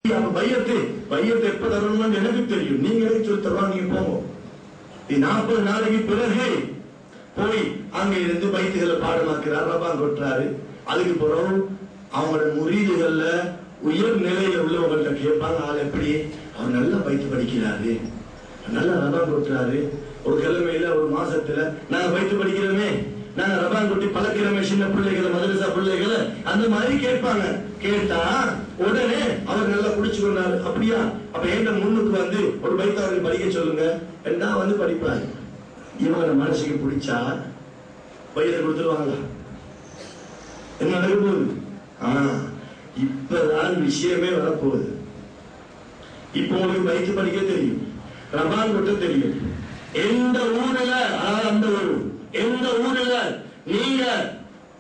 பையத்தை எப்ப தரணும்னு எனக்கு தெரியும். நீங்க சொல்லி தருவாங்க. நீங்க போங்க. 40 நாளைக்கு பிறகு போய் அங்க இருந்து பைத்துகளை பாடமாக்குறாரு, ரபான் கொட்டுறாரு. அதுக்கு பிறகு அவங்களோட முரீதுகள்ல உயர் நிலையில உள்ளவங்கள்ட்ட கேட்பாங்க, ஆள் எப்படி, அவர் நல்லா பைத்து படிக்கிறாரு, நல்லா ரபான் கொட்டுறாரு. ஒரு கிழமையில ஒரு மாசத்துல நாங்க பைத்து படிக்கிறோமே, நாங்க ரபான் கொட்டி பழக்கிறோமே சின்ன பிள்ளைகளை, மதரசா பிள்ளைகளை, அந்த மாதிரி கேட்பாங்க. கேட்டா உடனே அவர் நல்லா குடிச்சு கொண்டாரு. அப்படியா, அப்ப எந்த முன்னுக்கு வந்து ஒரு பைத்தாவர்கள் படிக்க சொல்லுங்க என்ன வந்து படிப்பாரு. இவங்க மனசுக்கு பிடிச்சா பையத்தை கொடுத்துருவாங்களா? என்ன நடக்க போகுது? இப்பதான் விஷயமே வரப்போகுது. இப்ப உங்களுக்கு பைத்து படிக்க தெரியும், ரபான் கொட்ட தெரியும். எந்த ஊரில், அந்த ஒரு எந்த ஊரில் நீங்க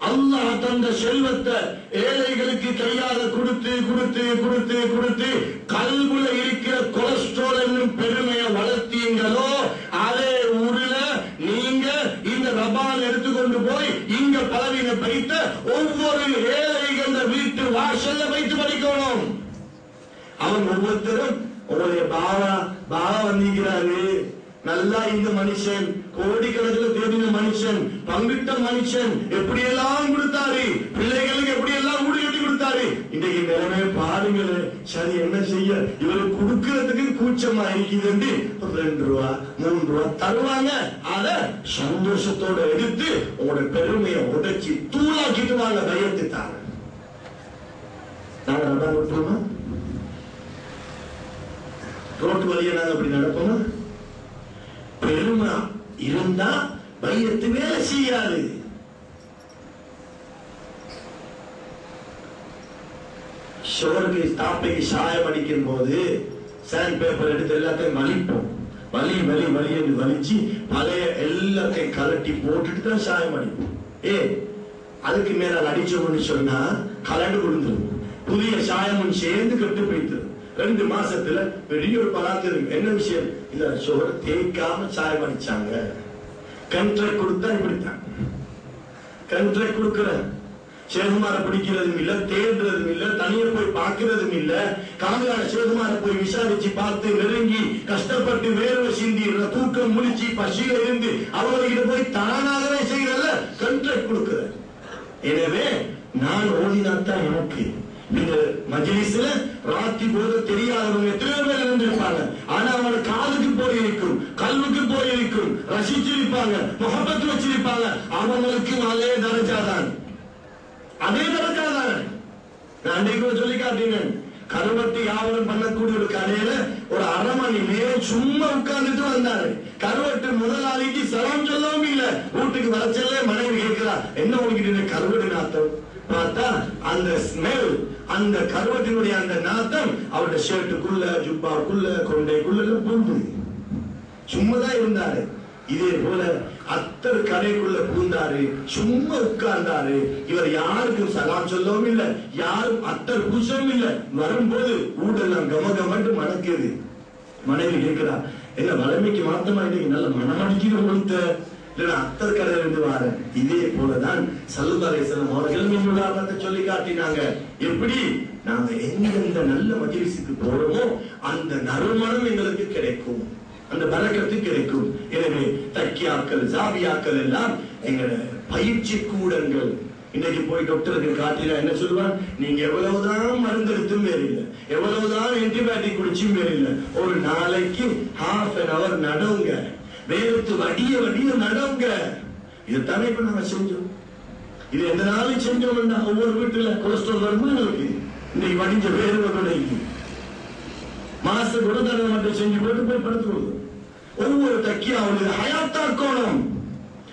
அல்லாஹ் தந்த செல்வத்தை ஏழைகளுக்கு கையால கொடுத்து கொடுத்து கொடுத்து கொடுத்து கல்வில இருக்கிற கொலஸ்ட்ரால் என்னும் பெருமையை வளர்த்தீங்களோ, அதே ஊரில் நீங்க இந்த ரபான் எடுத்துக்கொண்டு போய் இங்க பலவீன பைத்த ஒவ்வொரு ஏழைகள் வீட்டு வாசல்ல வைத்து படிக்கணும். அவன் ஒவ்வொருத்தரும் உங்களுடைய பாவா வந்திருக்கிறாரு, நல்லா இந்த மனுஷன் கோடிக்கணக்கில் தேடின மனுஷன், பங்கிட்ட மனுஷன், எப்படியெல்லாம் கொடுத்தாரு, பிள்ளைகளுக்கு எப்படியெல்லாம் ஊடி கட்டி கொடுத்தாரு. இன்றைக்கு நிலைமை பாருங்களே. சரி, என்ன செய்ய, இவருக்கு கொடுக்கறதுக்கு கூச்சமா இருக்குது. ஒரு 2 ரூபா 3 ரூபா தருவாங்க. அத சந்தோஷத்தோட எடுத்து உங்களோட பெருமையை உடைச்சி தூளாக்கிட்டு வாங்க, பயத்து தாங்க. நாங்க ரபான் விட்டுருமா? ரோட்டு வழியை நாங்க அப்படி நடப்போமா? பெருமை இருந்தா பையத்து வேலை செய்யாது. ஷோருக்கு தாப்பைக்கு சாயம் அடிக்கும் போது சாண்ட் பேப்பர் எடுத்து எல்லாத்தையும் வலிப்போம். வலி வலி வலி என்று வலிச்சு பழைய எல்லாத்தையும் கலட்டி போட்டுட்டு தான் சாயம் அடிப்போம். அதுக்கு மேல அடிச்சோம்னு சொன்னா கலண்டு விழுந்துரும், புதிய சாயமும் சேர்ந்து கெட்டு போயிட்டு 2 மாசத்துல பெரிய ஒரு பலாத்து இருக்கு. என்ன விஷயம்? இல்ல, சோறு தேய்க்காம சாயம் அடிச்சாங்க. கண்ட்ராக்ட் கொடுத்தா இப்படித்தான். கண்ட்ராக்ட் கொடுக்கிற சேகுமார பிடிக்கிறதும் இல்ல, தேடுறதும் இல்ல, தனியா போய் பார்க்கிறதும் இல்ல, காலையான சேகுமார போய் விசாரிச்சு பார்த்து நெருங்கி கஷ்டப்பட்டு வேர்வை சிந்தி தூக்கம் முடிச்சு பசியில இருந்து அவர்கிட்ட போய் தானாகவே செய்யறத கண்ட்ராக்ட் கொடுக்கிற. எனவே நான் ஓதினாத்தான் எனக்கு இந்த மஜ்லிஸ்ல ராத்தி போது தெரியாதவங்க எத்தனை பேர் இருந்திருப்பாங்க. ஆனா அவங்க காதுக்கு போயிருக்கும், கல்வுக்கு போயிருக்கும், ரசிச்சிருப்பாங்க, முகப்பத்து வச்சிருப்பாங்க. அவங்களுக்கு அதே தரஜாதான், அதே தரஜாதான். நான் அன்றைக்கு சொல்லி காட்டினேன், கருவட்டி வியாபாரம் பண்ணக்கூடிய ஒரு கடையில ஒரு 1/2 மணி நேரம் சும்மா உட்கார்ந்துட்டு வந்தாரு. கருவட்டு முதலாளிக்கு சலாம் சொல்லவும் இல்ல. வீட்டுக்கு வரச்சல்ல மனைவி கேட்கிறா, என்ன உனக்கு கருவட்டு நாத்தம்? பார்த்தா அந்த ஸ்மெல், அந்த கருவத்தினுடைய அந்த நாத்தம் அவருடைய ஷர்ட்டுக்குள்ள, ஜுப்பாக்குள்ள, கொண்டைக்குள்ள பூந்து சும்மாதான் இருந்தாரு. இதே போல அத்தர் கடைக்குள்ள பூந்தாரு, சும்மா உட்கார்ந்தாரு. இவர் யாருக்கும் சலாம் சொல்லவும் இல்லை, யாரும் அத்தர் பூசவும் இல்லை. வரும்போது ஊடெல்லாம் கமகமட்டு மணக்குது. மனைவி கேட்கிறா, என்ன வளமைக்கு மாத்தமா இன்னைக்கு நல்ல மனம் அடிக்கிற கொடுத்த அத்தர் கடையில இருந்து வார. இதே போலதான் ஸல்லல்லாஹு அலைஹி வஸல்லம் அவர்கள் உதாரணத்தை சொல்லி காட்டினாங்க. எப்படி நாங்க எந்த நல்ல மஜ்லிஸுக்கு போறோமோ அந்த நறுமணம் எங்களுக்கு கிடைக்கும், அந்த பரக்கத்து கிடைக்கும். எனவே தக்கியாக்கள், ஜாவியாக்கள் எல்லாம் எங்களோட பயிற்சி கூடங்கள். இன்னைக்கு போய் டாக்டருக்கு காட்டினா என்ன சொல்லுவான், நீங்க எவ்வளவுதான் மருந்து எடுத்தும் வேறில்லை, எவ்வளவுதான் ஆன்டிபயோட்டிக் குடிச்சும் வேறில்லை, ஒரு நாளைக்கு ½ an hour நடவுங்க, வேறுத்து வடிய வடிய நடவுங்க. இதைத்தானே இப்ப நாங்க செஞ்சோம். இது எந்த நாளைக்கு செஞ்சோம். ஒவ்வொரு வீட்டுல கொலஸ்ட்ரால் வருமா எங்களுக்கு? இன்னைக்கு வடிஞ்ச வேறுவதை மாசத்துக்கு ஒரு தடவை மட்டும் செஞ்சு போட்டு போய் படுத்துக்கொள்ளும். ஒவ்வொரு தக்கியாவது ஹயாத்தாக்கோணம்,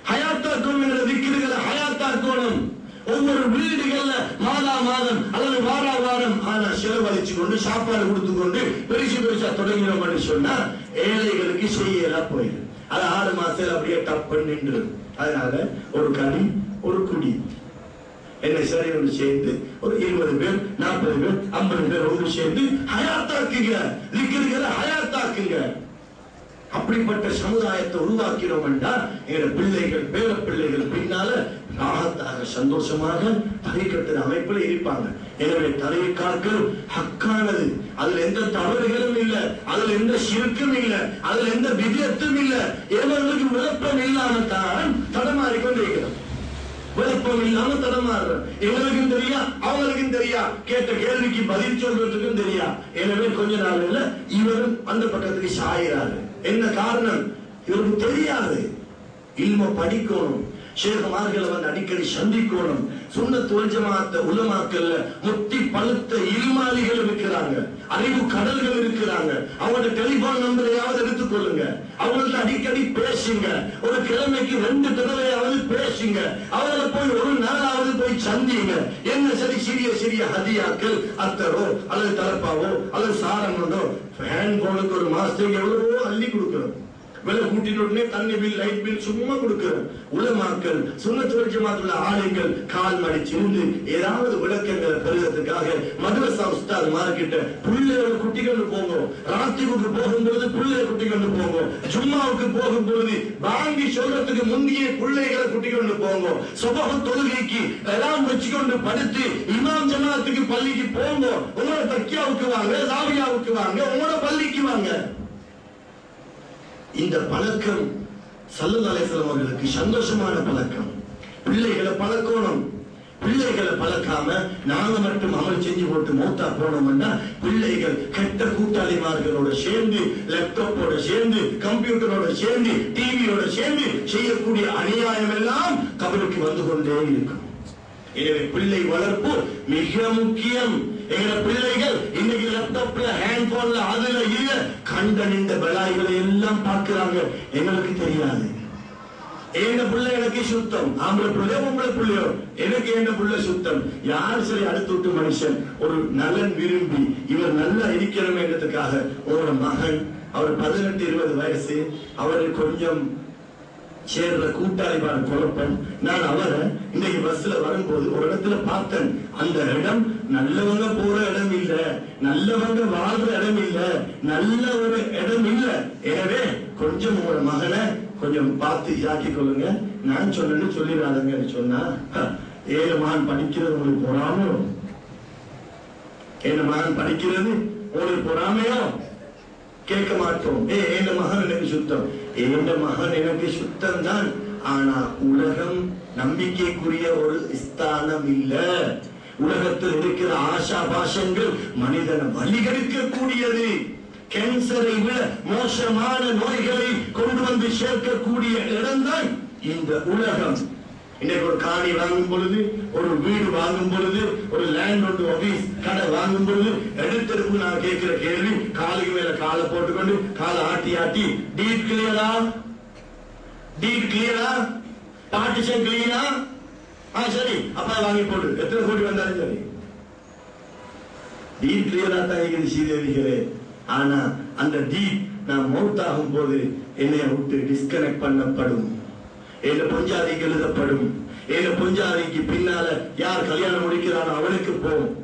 ஹயாத்தாக்கோணம் விக்கிடுகளை ஹயாத்தாக்கோணம். ஒவ்வொரு வீடுகள்ல மாதா மாதம் அல்லது வாரா வாரம் ஆனா செலவழிச்சு கொண்டு சாப்பாடு கொடுத்து கொண்டு பெருசா தொடங்கினோம் சொன்னா ஏழைகளுக்கு செய்யலா போயிடும். அது 6 மாசத்துல அப்படியே டப்பன் நின்று. அதனால ஒரு கடி ஒரு குடி என்ன சரி ஒன்று சேர்ந்து ஒரு 20 பேர் 40 பேர் 50 பேர் ஒன்று சேர்ந்து ஹயாத்தாக்குங்க, விக்கிடுகளை ஹயாத்தாக்குங்க. அப்படிப்பட்ட சமுதாயத்தை உருவாக்கிறோம் என்றால் எங்க பிள்ளைகள் பேர பிள்ளைகள் பின்னால ராகத்தாக சந்தோஷமாக தரிக்கட்டுற அமைப்பில் இருப்பாங்க. எனவே தரிக்காக்கள் ஹக்கானது, அதுல எந்த தவறுகளும் இல்லை, அதுல எந்த சிறுக்கும் இல்லை, அதுல எந்த விதத்தும் இல்லை. எவர்களுக்கு விளப்பம் இல்லாம தான் தடமாறிக்கொண்டிருக்கிறோம். விளப்பம் இல்லாம தடமாறுறோம். எங்களுக்கும் தெரியா, அவங்களுக்கும் தெரியா, கேட்ட கேள்விக்கு பதில் சொல்றதுக்கும் தெரியா. எனவே கொஞ்ச நாள்ல இவரும் அந்த பக்கத்துக்கு சாயிறாரு. என்ன காரணம்? இவருக்கு தெரியாது. இல்ம படிக்கணும், ஷேகுமார்களை வந்து அடிக்கடி சந்திக்கணும். சுன்னத் வல் ஜமாஅத் உலமாக்கள்ல முத்தி பழுத்த இல்மாலிகள் இருக்கிறாங்க, அறிவு கடல்கள் இருக்கிறாங்க. அவங்களோட டெலிபோன் நம்பரையாவது எடுத்துக்கொள்ளுங்க, அவங்கள்ட்ட அடிக்கடி பேசுங்க. ஒரு கிழமைக்கு 2 தடவையாவது பேசுங்க. அவங்கள போய் ஒரு நாளாவது போய் சந்திங்க. என்ன சரி சிறிய சிறிய ஹதியாக்கள், அத்தரோ அல்லது தலப்பாவோ அல்லது சாரமோ, ஹேண்ட் போனுக்கு ஒரு மாசத்துக்கு எவ்வளவோ அள்ளி கொடுக்கிறோம். விலை கூட்டிட்டு உடனே தண்ணி பில், லைட் பில் சும்மா கொடுக்கிறோம். உலமாக்கள் சுன்னத் வல் ஜமாஅத்துள்ள ஆளுங்கள் கால் மடிச்சிருந்து ஏதாவது விளக்கங்களை பெறுவதற்காக மதரசா உஸ்தாத் மார்க்கிட்ட புள்ளையோட குட்டிகள் போங்க, ராத்திரிக்கு போகும்போது புள்ளைய குட்டிகள் போங்க, ஜும்மாவுக்கு போகும்போது வாங்கி சொல்றதுக்கு முந்தைய பிள்ளைகளை குட்டிகள் போங்க, சுபஹ் தொழுகைக்கு எல்லாம் வச்சுக்கொண்டு படுத்து இமாம் ஜமாஅத்துக்கு பள்ளிக்கு போங்க. உங்களோட தக்கியாவுக்கு வாங்க, ஜாவியாவுக்கு வாங்க, உங்களோட பள்ளிக்கு வாங்க. இந்த பழக்கம் ஸல்லல்லாஹு அலைஹி வஸல்லம் அவர்களுக்கு சந்தோஷமான பழக்கம். பிள்ளைகளை பழக்கணும். பிள்ளைகளை பழக்காம நாங்க மட்டும் அமல் செஞ்சு போட்டு மௌத்தா போனோம்னா பிள்ளைகள் கெட்ட கூட்டாளிமார்களோட சேர்ந்து, லேப்டாப்போட சேர்ந்து, கம்ப்யூட்டரோட சேர்ந்து, டிவியோட சேர்ந்து செய்யக்கூடிய அநியாயம் எல்லாம் கபருக்கு வந்து கொண்டே இருக்கும். எனவே பிள்ளை வளர்ப்பு மிக முக்கியம். எங்க பிள்ளைகள் இன்னைக்கு லேப்டாப்ல, ஹேண்ட் போன்ல, அதுல இல்ல கண்ட நின்ற விளையாடுகளை எல்லாம் பார்க்கிறாங்க. எங்களுக்கு தெரியாது. எங்க பிள்ளை எனக்கு சுத்தம், ஆம்பளை பிள்ளையோ பொம்பளை பிள்ளையோ, எனக்கு எங்க பிள்ளை சுத்தம். யார் சரி அடுத்து விட்டு மனுஷன் ஒரு நலன் விரும்பி இவர் நல்லா இருக்கணும் என்றதுக்காக ஒரு மகன், அவர் 18-20 வயசு, அவரு கொஞ்சம் சேர்ற கூட்டாளிமான குழப்பம். நான் அவரை இன்னைக்கு பஸ்ல வரும்போது ஒரு இடத்துல பார்த்தேன். அந்த இடம் நல்லவங்க போற இடம் இல்ல, நல்லவங்க வாழ்ற இடம் இல்ல, நல்ல ஒரு இடம் இல்ல. எனவே கொஞ்சம் உங்களோட மகனை கொஞ்சம் பார்த்து இதாக்கி கொள்ளுங்க. நான் சொன்னேன்னு சொல்லிடாதங்கன்னு சொன்னா, 7 மகன் படிக்கிறது உங்களுக்கு பொறாமையோ? 7 மகன் படிக்கிறது உங்களுக்கு பொறாமையோ? கேட்க மாட்டோம். என் மகன் எனக்கு சுத்தம், என் மகன் எனக்கு சுத்தம் தான். ஆனா உலகம் நம்பிக்கைக்குரிய ஒரு ஸ்தானம் இல்ல. உலகத்தில் இருக்கிற ஆசா பாசங்கள் மனிதனை வழிகெடுக்கக்கூடியது. கேன்சரை விட மோசமான நோய்களை கொண்டு வந்து சேர்க்கக்கூடிய இடம்தான் இந்த உலகம். இன்னைக்கு ஒரு காணி வாங்கும் பொழுது, ஒரு வீடு வாங்கும் பொழுது, ஒரு லேண்ட் ஒன்று ஆபீஸ் கடை வாங்கும் பொழுது எடுத்திருக்கு நான் கேட்கிற கேள்வி, காலுக்கு மேல காலை போட்டுக்கொண்டு காலை ஆட்டி ஆட்டி, டீட் கிளியரா, டீட் கிளியரா, பார்ட்டிஷன் கிளியரா, சரி அப்பா வாங்கி போட்டு எத்தனை கோடி வந்தாலும் சரி, டீட் கிளியரா தான் இருக்குது சீதேவிகளே. ஆனா அந்த டீட் நான் மௌத்தாகும் போது என்னை விட்டு டிஸ்கனெக்ட் பண்ணப்படும். ஏழு பொஞ்சாதிக்கு எழுதப்படும். 7 பொஞ்சாதிக்கு பின்னால யார் கல்யாணம் முடிக்கிறானோ அவனுக்கு போகும்.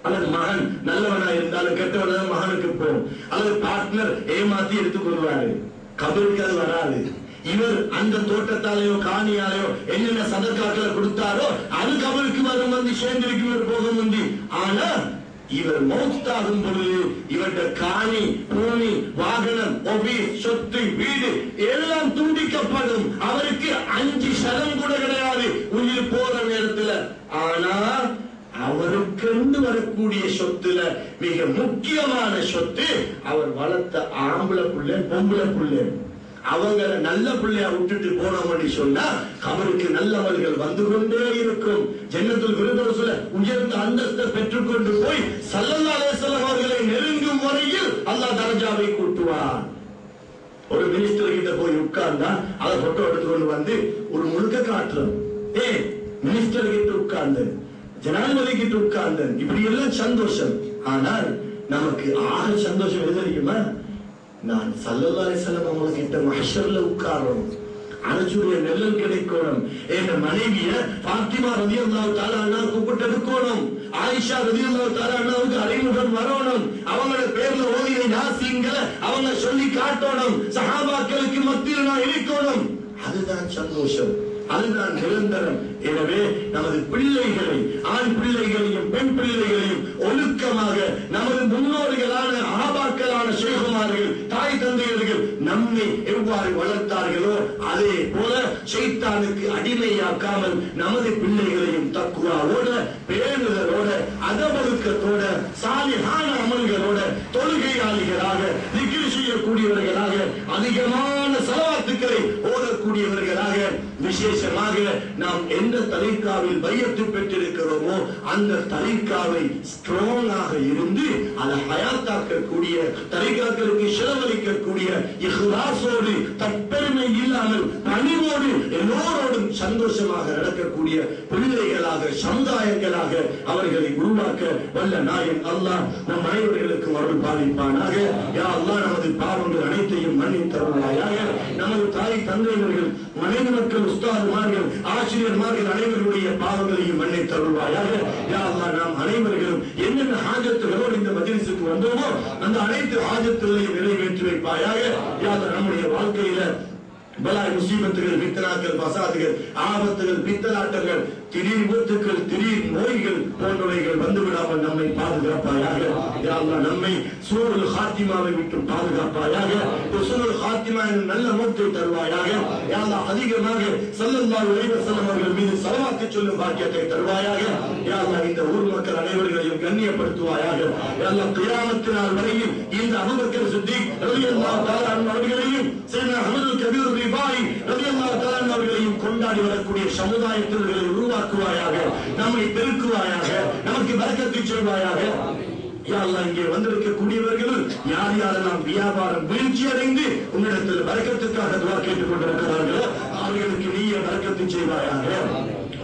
அல்லது மகன் நல்லவனா இருந்தாலும் கெட்டவனா மகனுக்கு போகும். அல்லது பார்ட்னர் ஏமாத்தி எடுத்துக் கொள்வாரு. கபருக்கு அது வராது. இவர் அந்த தோட்டத்தாலேயோ காணியாலேயோ என்னென்ன சதக்காக்களை கொடுத்தாரோ அது கபருக்கு வரும், வந்து சேர்ந்திருக்கு இவர் போக முந்தி. ஆனா இவர் மௌத்தாகும் பொழுது இவருடைய காணி, பூமி, வாகனம், ஆபீஸ், சொத்து, வீடு எல்லாம் துண்டிக்கப்படும். அவருக்கு 5 சதம் கூட கிடையாது உயிர் போற நேரத்துல. ஆனா அவருக்கு வரக்கூடிய சொத்துல மிக முக்கியமான சொத்து அவர் வளர்த்த ஆம்பளை பிள்ளை, பொம்பளை பிள்ளை. அவங்கள நல்ல பிள்ளையா விட்டுட்டு போனோம்னு சொன்னா அவருக்கு நல்லவர்கள் வந்து கொண்டே இருக்கும். ஜன்னத்துல் ஃபிர்தௌஸ்ல உயர்ந்த அந்தஸ்தை பெற்றுக்கொண்டு போய் ஸல்லல்லாஹு அலைஹி வஸல்லம் அவர்களை நெருங்கும் வரையில் அல்லாஹ் தரஜாவை கூட்டுவார். ஒரு மினிஸ்டர் கிட்ட போய் உட்கார்ந்தா அதை போட்டோ எடுத்துக்கொண்டு வந்து ஒரு முழுக்க காட்டுறோம். மினிஸ்டர் கிட்ட உட்கார்ந்து, ஜனாதிபதி கிட்ட உட்கார்ந்து, இப்படி எல்லாம் சந்தோஷம். ஆனால் நமக்கு ஆக சந்தோஷம் எது தெரியுமா? நான் ஸல்லல்லாஹு அலைஹி வஸல்லம் அவங்க கிட்ட மஹ்ஷர்ல உட்காரணும். அரசுடைய நெல்லல் கிடைக்கணும். என் மனைவிய பாத்திமா ரலியல்லாஹு தஆலா அன்ஹா கூப்பிட்டு எடுக்கணும். ஆயிஷா ரலியல்லாஹு தஆலா அன்ஹாவுக்கு அறிமுகம் வரணும். அவங்கள பேர்ல ஓதிய யாசீன்களை அவங்க சொல்லி காட்டணும். சஹாபாக்களுக்கு மத்தியில் நான் இருக்கணும். அதுதான் சந்தோஷம், அதுதான் நிரந்தரம். எனவே நமது பிள்ளைகளை, ஆண் பிள்ளைகளையும் பெண் பிள்ளைகளையும் ஒழுக்கமாக நமது முன்னோர்களான ஆபாக்களான ஷேகுமார்கள், தாய் தந்தையர்கள் நம்மை எவ்வாறு வளர்த்தார்களோ அதே போல ஷைத்தானுக்கு அடிமையாக்காமல் நமது பிள்ளைகளையும் தக்குவாவோட, பேணுதலோட, அதவொழுக்கத்தோட, சாலிஹான அமல்களோட, தொழுகையாளிகளாக, திக்ர் செய்யக்கூடியவர்களாக, அதிகமான ஸலவாத்துக்களை ஓதக்கூடியவர்களாக, விசேஷமாக நாம் எந்த தரீக்காவில் பையத்து பெற்றிருக்கிறோமோ அந்த தரீக்காவை ஸ்ட்ராங்காக இருந்து அதை ஹயாத்தாக்கக்கூடிய, தரீக்காக்களுக்கு செலவழிக்கக்கூடிய இஹ்லாஸோடு, தற்பெருமை இல்லாமல் பணிவோடு எல்லோரோடும் சந்தோஷமாக நடக்கக்கூடிய பிள்ளைகளாக, சமுதாயங்களாக அவர்களை உருவாக்க வல்ல நாயன் அல்லாஹ் நம் அனைவர்களுக்கு அருள் பாலிப்பானாக. யா அல்லாஹ் நமது பாவங்கள் அனைத்தையும் மன்னித்தருள்வாயாக. நமது தாய் தந்தையர்கள், மனைவி மக்கள், உஸ்தாதுமார்கள், ஆசிரியர்மார்கள் அனைவருடைய பாவங்களையும் மன்னித்தருள்வாயாக. யா அல்லாஹ் நாம் அனைவர்களும் என்னென்ன ஹாஜத்துகளோடு இந்த மஜ்லிஸுக்கு வந்தோமோ அந்த அனைத்து ஹாஜத்துகளையும் நிறைவேற்றி வைப்பாயாக. யா அல்லாஹ் நம்முடைய வாழ்க்கையில பலாய், முசீபத்துகள், பித்தனாக்கள், பசாதுகள், ஆபத்துகள், பித்தலாட்டங்கள், திடீர் விபத்துக்கள், திடீர் நோய்கள் போன்றவைகள் வந்துவிடாமல் நம்மை பாதுகாப்பாயாக. யா அல்லாஹ் நம்மை சூருல் ஹாத்திமாவை விட்டு பாதுகாப்பாயாக. சூருல் ஹாத்திமா என்ற நல்ல மௌத்தை தருவாயாக. யா அல்லாஹ் அதிகமாக ஸல்லல்லாஹு அலைஹி வஸல்லம் அவர்கள் மீது ஸலவாத்து சொல்லும் பாக்கியத்தை தருவாயாக. யா அல்லாஹ் இந்த ஊர் மக்கள் அனைவர்களையும் கண்ணியப்படுத்துவாயாக. யா அல்லாஹ் கியாமத் நாள் வரையில் இந்த அபூபக்கர் சித்திக் ரலியல்லாஹு தஆலா அன்ஹு அவர்களையும் சையதுனா அஹ்மதுல் கபீர் ரிபாயி ரலியல்லாஹு தஆலா அன்ஹு அவர்களையும் கொண்டாடி வரக்கூடிய சமுதாயத்தினர்களை உருவாக்குவாயாக. நம்மை பெருக்குவாயாக. நமக்கு பரக்கத்தை செய்வாயாக. யா அல்லாஹ் இங்கே வந்திருக்கக்கூடியவர்கள் யார் யாரெல்லாம் வியாபாரம் வீழ்ச்சி அடைந்து உன்னிடத்தில் பரக்கத்துக்காக துஆ கேட்டுக் கொண்டிருக்கிறார்களோ அவர்களுக்கு நீயே பரக்கத்தை செய்வாயாக,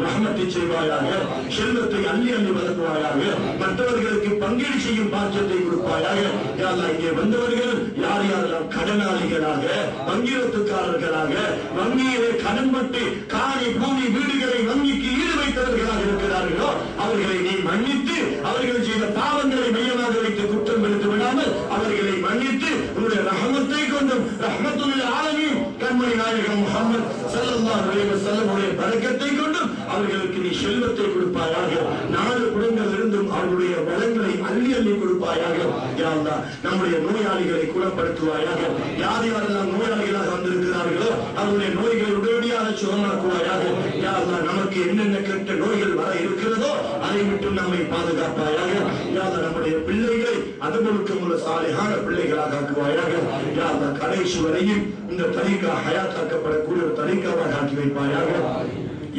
ரஹ்மத்தை செய்வாயாக, செல்வத்தை அள்ளி அள்ளி வழங்குவாயாக, மற்றவர்களுக்கு பங்கீடு செய்யும் பாக்கியத்தை கொடுப்பாயாக. யா அல்லாஹ் இங்கே வந்தவர்கள் யார் யாரெல்லாம் கடனாளிகளாக, வங்கிரத்துக்காரர்களாக, வங்கியிலே கடன்பட்டு காணி, பூமி, வீடுகளை வங்கிக்கு ஈடு வைத்தவர்களாக இருக்கிறார்களோ அவர்களை நீ மன்னித்து, அவர்கள் செய்த பாவங்களை மையமாக வைத்து குற்றம் எடுத்து விடாமல் அவர்களை மன்னித்து உன்னுடைய ரஹமத்தை கொண்டும், ரஹ்மத்துல் ஆலமீன் கண்மணி நாயகம் முஹம்மது ஸல்லல்லாஹு அலைஹி வஸல்லம் உடைய பரக்கத்தை கொண்டும் அவர்களுக்கு நீ செல்வத்தை கொடுப்பாயாக. நாடு குடும்பங்கள் இருந்தும் அவர்களுடைய வளங்களை அள்ளி அள்ளி கொடுப்பாயாக. யா அல்லாஹ் நம்முடைய நோயாளிகளை குணப்படுத்துவாயாக. யார் யாரெல்லாம் நோயாளிகளாக வந்திருக்கிறார்களோ அவருடைய நோய்களை உடனடியாக சுகமாக்குவாயாக. யா அல்லாஹ் நமக்கு என்னென்ன கெட்ட நோய்கள் வர இருக்கிறதோ அதை விட்டு நம்மை பாதுகாப்பாயாக. யா அல்லாஹ் நம்முடைய பிள்ளைகளை அதுபொழுக்கமுள்ள சாலிஹான பிள்ளைகளாக ஆக்குவாயாக. யா அல்லாஹ் கடைசி வரையில் இந்த தரீகா ஹயாத்தாக்கப்படக்கூடிய ஒரு தரீகாவாக ஆக்கி வைப்பாயாக.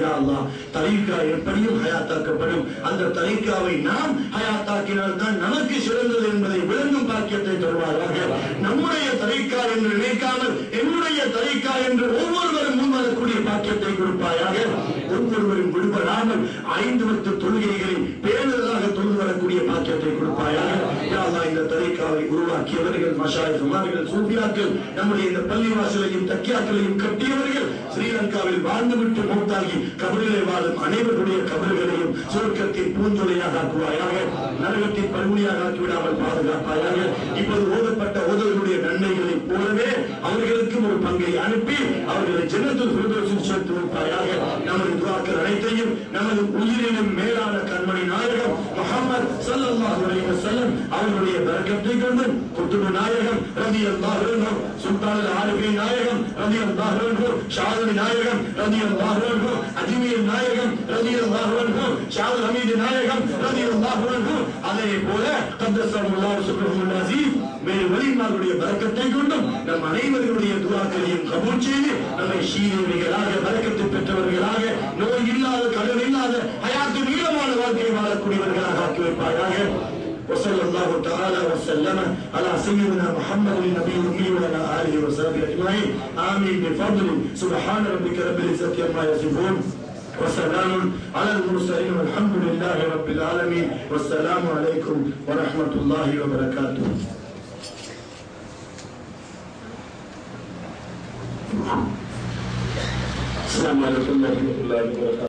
யா அல்லாஹ் தரீகா எப்படியும் ஹயாத்தாக்கப்படும். அந்த தரீகாவை நாம் ஹயாத்தாக்கினால் தான் நமக்கு சிறந்தது என்பதை விளங்கும் பாக்கியத்தை தருவாயாக. நம்முடைய தரீகா என்று நினைக்காமல் என்னுடைய தரீகா என்று ஒவ்வொருவரும் முன்வரக்கூடிய பாக்கியத்தை கொடுப்பாயாக. ஒவ்வொருவரும் விடுபடாமல் 5 வக்து தொழுகைகளை பேணுதலாக தொழுது வரக்கூடிய பாக்கியத்தை கொடுப்பாயாக. யா அல்லாஹ் இந்த தரீகாவை உருவாக்கியவர்கள் மஷாயிஹ்மார்கள், சூஃபியாக்கள், நம்முடைய இந்த பள்ளிவாசலையும் தக்கியாக்களையும் கட்டியவர்கள், ஸ்ரீலங்காவில் வாழ்ந்துவிட்டு மௌத்தாகி கபரிலே வாழும் அனைவருடைய கபர்களையும் சொர்க்கத்தின் பூஞ்சொலையாக ஆக்குவாயாக. நரகத்தின் பல்முனையாக ஆக்கிவிடாமல் பாதுகாப்பாயாக. இப்போது ஓதப்பட்ட ஓதல்களுடைய நன்மைகளை போலவே அவர்களுக்கும் ஒரு பங்கை அனுப்பி அவர்களை ஜன்னத்துல் ஃபிர்தௌஸில் சேர்த்து வைப்பாயாக. நமது துஆக்கள் அனைத்தையும் நமது உயிரினும் மேலான கண்மணி நாயகம் முஹம்மது ஸல்லல்லாஹு அலைஹி வஸல்லம் அவர்களுடைய பரக்கத்தை கொண்டு குத்துபு நாயகம் ரலியல்லாஹு அன்ஹு, சுல்தானுல் ஆரிஃபீன் நாயகம் ரலியல்லாஹு அன்ஹு, ஷாதுல் நாயகம் ரலியல்லாஹு அன்ஹு, அஜ்மீர் நாயகம் ரலியல்லாஹு அன்ஹு, ஷாதுல் ஹமீத் நாயகம் ரலியல்லாஹு அன்ஹு, அதே போல கத்தஸல்லாஹு சுப்ஹானஹு அஸீஸ் மேல் வலிமார்களுடைய பரக்கத்தை கொண்டும் நம் அனைவருடைய துஆக்களையும் கபூல் செய்து நம்மை சீரேவிகளாக, பரக்கத்தை பெற்றவர்களாக, நோய் இல்லாத, கடன் இல்லாத, ஹயாத்து நீளமான வாழ்க்கையை வாழக்கூடியவர்களாக ஆக்கி வைப்பாயாக. وصلى الله تعالى وسلم على سيدنا محمد النبي الأمي وعلى آله وصحبه أجمعين. آمين بفضل سبحان ربك رب العزة عما يصفون وسلام على المرسلين والحمد لله رب العالمين والسلام عليكم ورحمة الله وبركاته. அஸ்ஸலாமு அலைக்கும் வரஹ்மத்துல்லாஹி வபரகாத்துஹு.